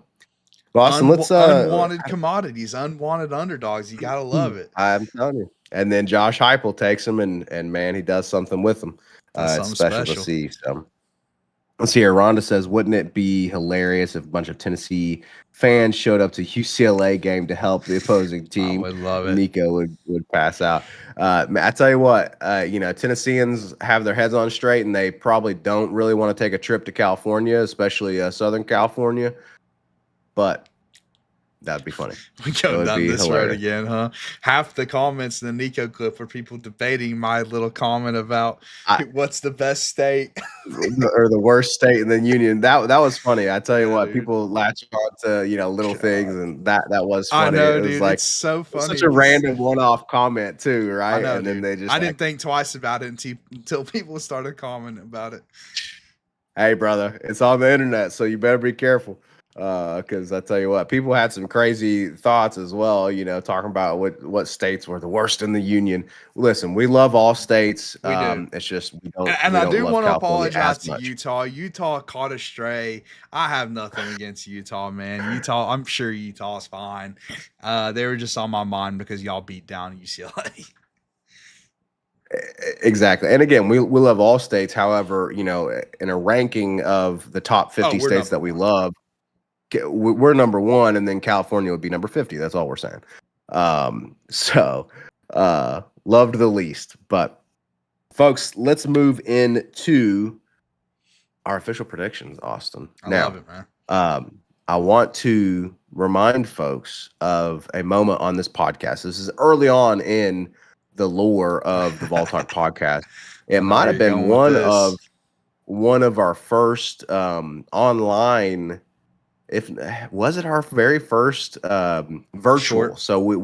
Speaker 2: Austin, let's
Speaker 1: unwanted commodities, unwanted underdogs. You gotta love it.
Speaker 2: I'm telling you. And then Josh Heupel takes him, and man, he does something with them. It's special to see. So Let's see here. Rhonda says, wouldn't it be hilarious if a bunch of Tennessee fans showed up to UCLA game to help the opposing
Speaker 1: I
Speaker 2: team?
Speaker 1: would love it.
Speaker 2: Nico would pass out. I tell you what, Tennesseans have their heads on straight, and they probably don't really want to take a trip to California, especially Southern California. But that'd be funny.
Speaker 1: We go down this
Speaker 2: hilarious.
Speaker 1: road again, huh? Half the comments in the Nico clip were people debating my little comment about what's the best state
Speaker 2: or the worst state in the union. That was funny. I tell you what,
Speaker 1: dude.
Speaker 2: people latch on to little things, and that was funny.
Speaker 1: I know,
Speaker 2: it was
Speaker 1: dude.
Speaker 2: like
Speaker 1: it's so funny.
Speaker 2: Such a random one-off comment too, right?
Speaker 1: I know,
Speaker 2: and then
Speaker 1: dude.
Speaker 2: they just
Speaker 1: I didn't think twice about it until people started commenting about it.
Speaker 2: Hey, brother, it's on the internet, so you better be careful. Because I tell you what, people had some crazy thoughts as well, talking about what states were the worst in the union. Listen, we love all states.
Speaker 1: We do.
Speaker 2: It's just we don't.
Speaker 1: And
Speaker 2: we
Speaker 1: I
Speaker 2: don't
Speaker 1: do
Speaker 2: love
Speaker 1: want to
Speaker 2: California
Speaker 1: apologize to
Speaker 2: much.
Speaker 1: Utah. Utah caught a stray. I have nothing against Utah, man. Utah, I'm sure Utah's fine. They were just on my mind because y'all beat down UCLA.
Speaker 2: Exactly. And again, we love all states. However, in a ranking of the top 50 states that we love, we're number one, and then California would be number 50. That's all we're saying. Loved the least. But folks, let's move into our official predictions, Austin.
Speaker 1: I love it, man.
Speaker 2: I want to remind folks of a moment on this podcast. This is early on in the lore of the Vol Talk podcast. It might have been one of our first online. Was it our very first virtual?
Speaker 1: Short.
Speaker 2: So when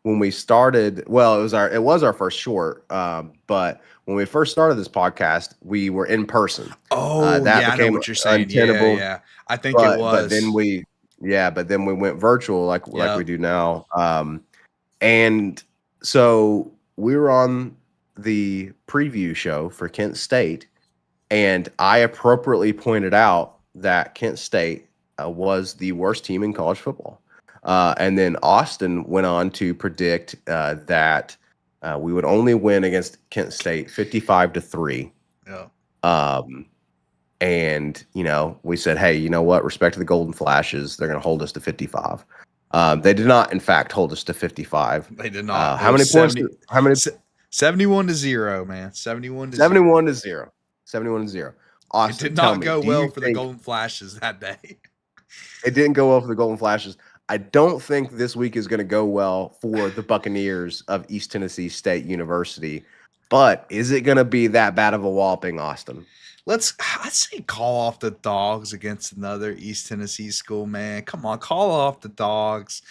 Speaker 2: we started, well, it was our first short. But when we first started this podcast, we were in person.
Speaker 1: Oh,
Speaker 2: that
Speaker 1: yeah, I know what you're saying.
Speaker 2: untenable.
Speaker 1: Yeah, I think it was.
Speaker 2: But then we went virtual like we do now. And so we were on the preview show for Kent State, and I appropriately pointed out that Kent State was the worst team in college football. And then Austin went on to predict that we would only win against Kent State 55-3.
Speaker 1: Yeah.
Speaker 2: And, we said, hey, you know what? Respect to the Golden Flashes. They're going to hold us to 55. They did not, in fact, hold us to 55.
Speaker 1: They did not.
Speaker 2: How many points?
Speaker 1: 71-0, man. 71-0.
Speaker 2: 71-0. 71-0. Austin,
Speaker 1: it did not go well for the Golden Flashes that day.
Speaker 2: It didn't go well for the Golden Flashes. I don't think this week is going to go well for the Buccaneers of East Tennessee State University. But is it going to be that bad of a whopping, Austin?
Speaker 1: I'd say call off the Dogs against another East Tennessee school, man. Come on, call off the Dogs.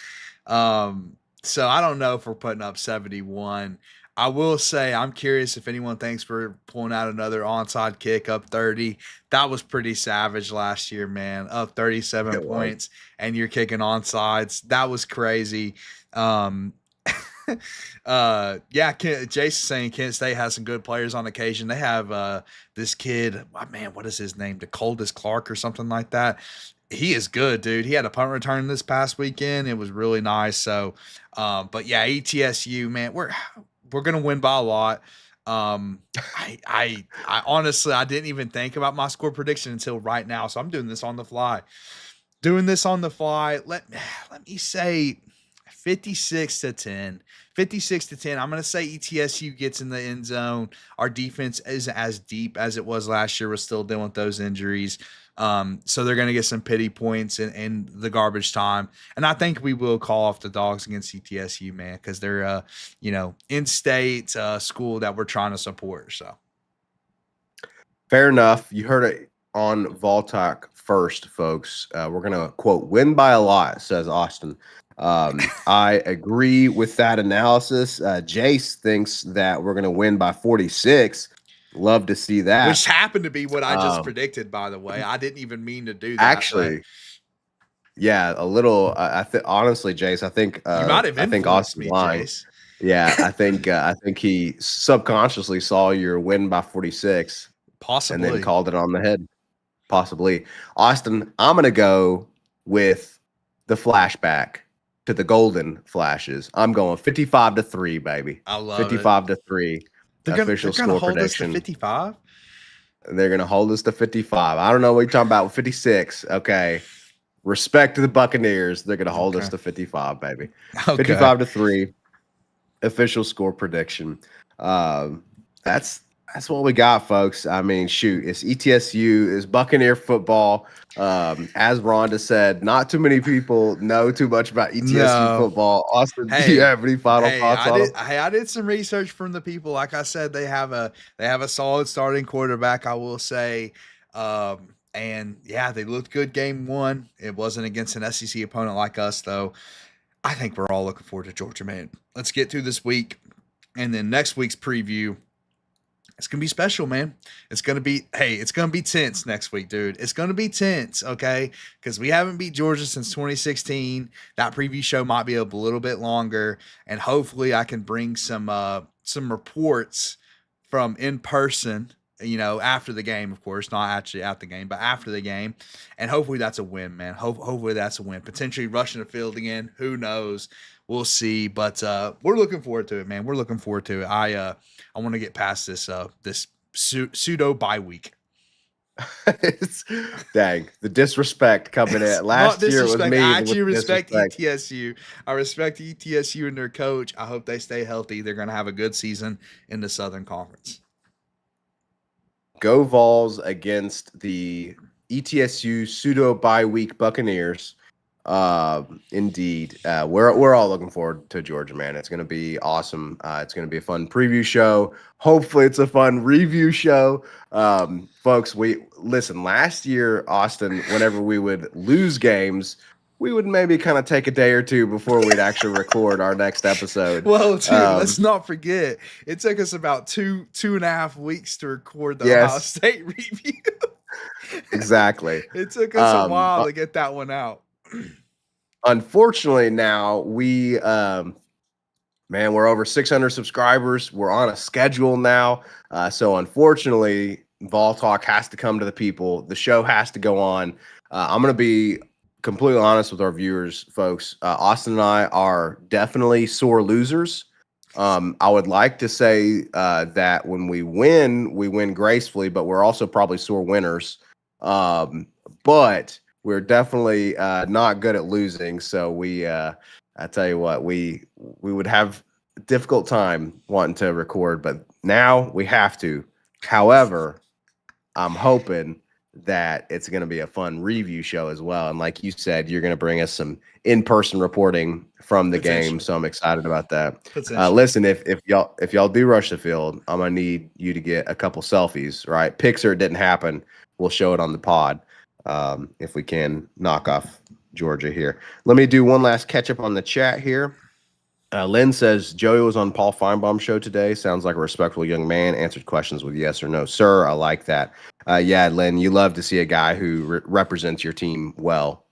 Speaker 1: So I don't know if we're putting up 71. I will say I'm curious if anyone thinks we're pulling out another onside kick up 30. That was pretty savage last year, man. Up 37 points, and you're kicking onsides. That was crazy. Jason's saying Kent State has some good players on occasion. They have this kid, man, what is his name? DeColdis Clark or something like that. He is good, dude. He had a punt return this past weekend. It was really nice. So, but yeah, ETSU, man, we're gonna win by a lot. I honestly, I didn't even think about my score prediction until right now. So I'm doing this on the fly. Let me say 56-10. 56-10. I'm going to say ETSU gets in the end zone. Our defense isn't as deep as it was last year. We're still dealing with those injuries. So they're going to get some pity points in the garbage time. And I think we will call off the Dogs against ETSU, man, because they're, in-state school that we're trying to support. So
Speaker 2: fair enough. You heard it on Vol Talk first, folks. We're going to, quote, win by a lot, says Austin. I agree with that analysis. Jace thinks that we're going to win by 46. Love to see that.
Speaker 1: Which happened to be what I just predicted, by the way. I didn't even mean to do that.
Speaker 2: Actually, yeah, a little. Honestly, Jace, I think
Speaker 1: you might have influenced me, Jace.
Speaker 2: Yeah, I think he subconsciously saw your win by 46,
Speaker 1: possibly,
Speaker 2: and then called it on the head. Possibly, Austin. I'm going to go with the flashback to the Golden Flashes. I'm going 55-3, baby.
Speaker 1: I love
Speaker 2: 55-3.
Speaker 1: They're
Speaker 2: official
Speaker 1: gonna
Speaker 2: score
Speaker 1: hold
Speaker 2: prediction.
Speaker 1: us to 55.
Speaker 2: They're going to hold us to 55. I don't know what you're talking about. 56. Okay. Respect to the Buccaneers. They're going to hold us to 55, baby.
Speaker 1: Okay.
Speaker 2: 55-3. Official score prediction. That's what we got, folks. I mean, shoot, it's ETSU, it's Buccaneer football. As Rhonda said, not too many people know too much about ETSU football. Austin, do you have any final thoughts on them?
Speaker 1: I did some research from the people. Like I said, they have a solid starting quarterback, I will say. And yeah, they looked good game one. It wasn't against an SEC opponent like us, though. I think we're all looking forward to Georgia, man. Let's get through this week, and then next week's preview. It's gonna be special, man. It's gonna be tense next week, dude. It's gonna be tense, okay? Because we haven't beat Georgia since 2016. That preview show might be a little bit longer, and hopefully I can bring some reports from in person. After the game, of course, not actually at the game, but after the game, and hopefully that's a win, man. Hopefully that's a win. Potentially rushing the field again. Who knows? We'll see. But we're looking forward to it, man. We're looking forward to it. I want to get past this pseudo bye week.
Speaker 2: Dang, the disrespect coming in. Last year it was me.
Speaker 1: I actually respect ETSU. I respect ETSU and their coach. I hope they stay healthy. They're going to have a good season in the Southern Conference.
Speaker 2: Go Vols against the ETSU pseudo bye week Buccaneers. Indeed. We're all looking forward to Georgia, man. It's going to be awesome. It's going to be a fun preview show. Hopefully it's a fun review show. Folks, listen, last year, Austin, whenever we would lose games, we would maybe kind of take a day or two before we'd actually record our next episode.
Speaker 1: Well, dude, let's not forget, it took us about two and a half weeks to record the Ohio State review.
Speaker 2: Exactly.
Speaker 1: It took us a while to get that one out.
Speaker 2: Unfortunately, now we're over 600 subscribers. We're on a schedule now. So unfortunately, Vol Talk has to come to the people. The show has to go on. I'm going to be completely honest with our viewers, folks. Austin and I are definitely sore losers. I would like to say that when we win gracefully, but we're also probably sore winners. But we're definitely not good at losing. So I tell you what, we would have a difficult time wanting to record, but now we have to. However, I'm hoping that it's going to be a fun review show as well. And like you said, you're going to bring us some in-person reporting from the game. So I'm excited about that. Listen, if y'all do rush the field, I'm going to need you to get a couple selfies, right? Picture it didn't happen. We'll show it on the pod if we can knock off Georgia here. Let me do one last catch up on the chat here. Lynn says, Joey was on Paul Feinbaum's show today. Sounds like a respectful young man. Answered questions with yes or no. Sir, I like that. Yeah, Lynn, you love to see a guy who represents your team well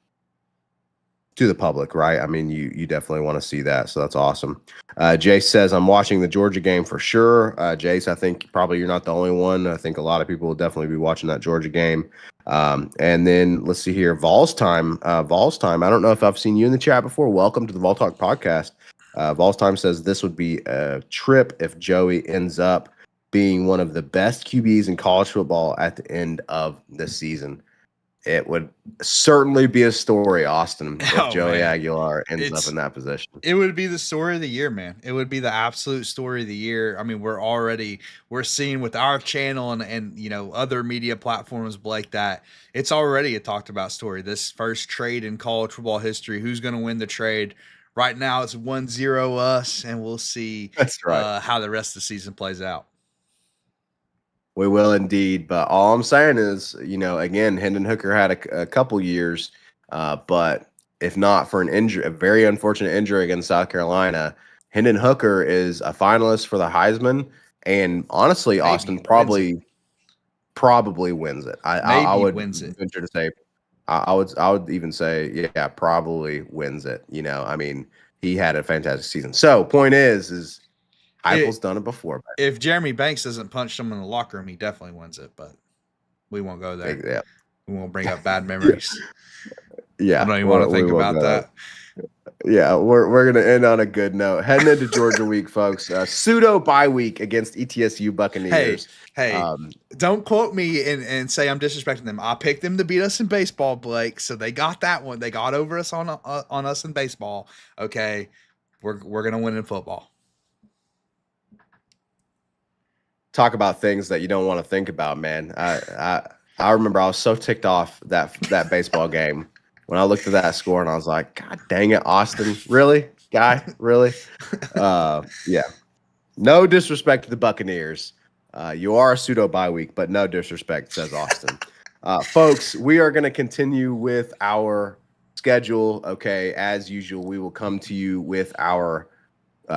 Speaker 2: to the public, right? I mean, you definitely want to see that. So that's awesome. Jace says, I'm watching the Georgia game for sure. Jace, I think probably you're not the only one. I think a lot of people will definitely be watching that Georgia game. And then let's see here. Vols time. I don't know if I've seen you in the chat before. Welcome to the Vol Talk podcast. Vols time says this would be a trip if Joey ends up being one of the best QBs in college football at the end of the season. It would certainly be a story, Austin, if Joey Aguilar ends up in that position.
Speaker 1: It would be the story of the year, man. It would be the absolute story of the year. I mean, we're seeing with our channel and other media platforms like that. It's already a talked about story. This first trade in college football history. Who's going to win the trade? Right now, it's 1-0 us, and we'll see how the rest of the season plays out.
Speaker 2: We will indeed. But all I'm saying is, again, Hendon Hooker had a couple years, but if not for an injury, a very unfortunate injury against South Carolina, Hendon Hooker is a finalist for the Heisman. And honestly, maybe Austin probably wins it. I would venture to say. I would even say, yeah, probably wins it. I mean, he had a fantastic season. So point is Heupel's done it before.
Speaker 1: If Jeremy Banks doesn't punch someone in the locker room, he definitely wins it. But we won't go there.
Speaker 2: Yeah.
Speaker 1: We won't bring up bad memories.
Speaker 2: Yeah.
Speaker 1: I don't even want to think about that.
Speaker 2: Yeah, we're gonna end on a good note. Heading into Georgia week, folks. Pseudo bye week against ETSU Buccaneers.
Speaker 1: Hey, don't quote me and say I'm disrespecting them. I picked them to beat us in baseball, Blake. So they got that one. They got over us on us in baseball. Okay, we're gonna win in football.
Speaker 2: Talk about things that you don't want to think about, man. I remember I was so ticked off that baseball game when I looked at that score and I was like, God dang it, Austin, really, guy, really? Yeah. No disrespect to the Buccaneers. You are a pseudo bye week, but no disrespect, says Austin. Folks, we are going to continue with our schedule. Okay, as usual, we will come to you with our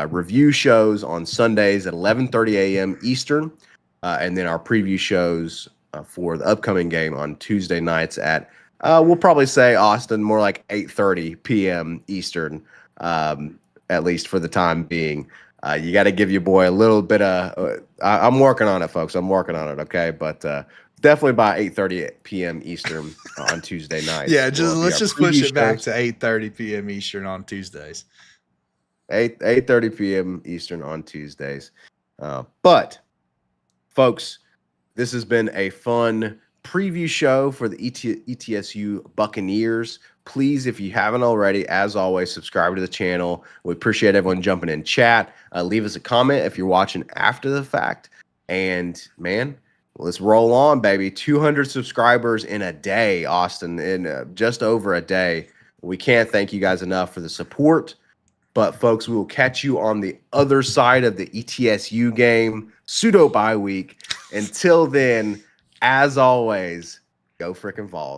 Speaker 2: review shows on Sundays at 11:30 a.m. Eastern, and then our preview shows for the upcoming game on Tuesday nights at we'll probably say, Austin, more like 8:30 p.m. Eastern, at least for the time being. You got to give your boy a little bit of I'm working on it, folks. I'm working on it, okay? But definitely by 8:30 p.m. Eastern on Tuesday nights.
Speaker 1: Yeah, let's just push it back to 8:30 p.m. Eastern on Tuesdays.
Speaker 2: 8:30 p.m. Eastern on Tuesdays. But, folks, this has been a fun preview show for the ETSU Buccaneers. Please, if you haven't already, as always, subscribe to the channel. We appreciate everyone jumping in chat. Leave us a comment if you're watching after the fact. And, man, let's roll on, baby. 200 subscribers in a day, Austin, in just over a day. We can't thank you guys enough for the support. But, folks, we will catch you on the other side of the ETSU game, pseudo bye week. Until then, as always, go frickin' Vols.